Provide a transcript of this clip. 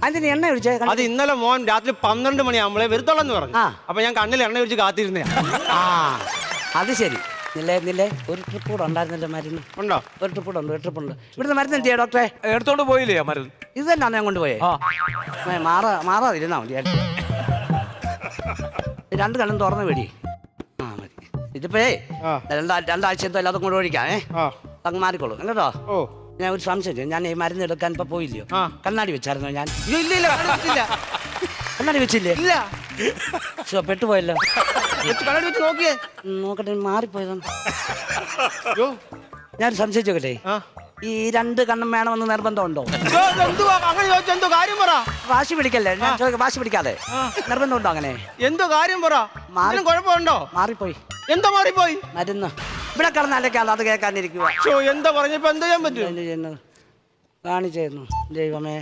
അതിന് എണ്ണ ഒഴിച്ചേ? അത് ഇന്നലെ മോൻ രാത്രി 12 മണിയാകുമ്പോഴേ വരുത്തോളെന്ന് പറഞ്ഞു. അപ്പൊ ഞാൻ കണ്ണിൽ എണ്ണ ഒഴിച്ച് കാത്തിരുന്നേ. ആ അത് ശരി. നില്ലേ ഒരു ട്രിപ്പ് കൂടെ ഉണ്ടായിരുന്നല്ലോ മരുന്ന്. ഉണ്ടോ? ഒരു ട്രിപ്പ് കൂടെ ഉണ്ട്, ഒരു ട്രിപ്പ് ഉണ്ട്. ഇവിടുന്ന് മരുന്ന് എന്ത് ചെയ്യാ ഡോക്ടറെ? എടുത്തോണ്ട് പോയില്ലേ മരുന്ന്? ഇത് തന്നെയാണ് ഞാൻ കൊണ്ടുപോയേ. മാറാതിരുന്നാ മതി. 2 കണ്ണും തുറന്ന് വേടി. ആ മതി. ഇതിപ്പോഴേ രണ്ടാഴ്ച എന്തോ എല്ലാതും കൊണ്ട് ഒഴിക്കാമേ. അങ്ങ് മാറിക്കോളൂ കേട്ടോ. ഞാൻ ഒരു സംശയം, ഞാൻ ഈ മരുന്ന് എടുക്കാൻ ഇപ്പൊ പോയില്ലയോ? കണ്ണാടി വെച്ചായിരുന്നോ ഞാൻ? ഇല്ല കണ്ണാടി വെച്ചില്ലേ? ഇല്ല. പെട്ടുപോയല്ലോ. കണ്ണാടി വെച്ച് നോക്കിയേ. നോക്കട്ടെ, മാറിപ്പോയതാണ്. ഞാൻ സംശയിച്ചോക്കട്ടെ, ഈ 2 കണ്ണും വേണമെന്ന് നിർബന്ധമുണ്ടോ? അങ്ങനെ ചോദിച്ചോ, എന്തോ കാര്യം പറ. വാശി പിടിക്കല്ലേ, വാശി പിടിക്കാതെ. നിർബന്ധമുണ്ടോ അങ്ങനെ? എന്തോ കാര്യം പറ. കുഴപ്പമുണ്ടോ? മാറിപ്പോയി. എന്തോ മാറിപ്പോയി? മരുന്ന് ഇവിടെ കിടന്നല്ലേക്കാൾ അത് കേൾക്കാനിരിക്കുക. എന്താ പറഞ്ഞപ്പോ എന്താ ചെയ്യാൻ പറ്റും? കാണിച്ചായിരുന്നു ദൈവമേ.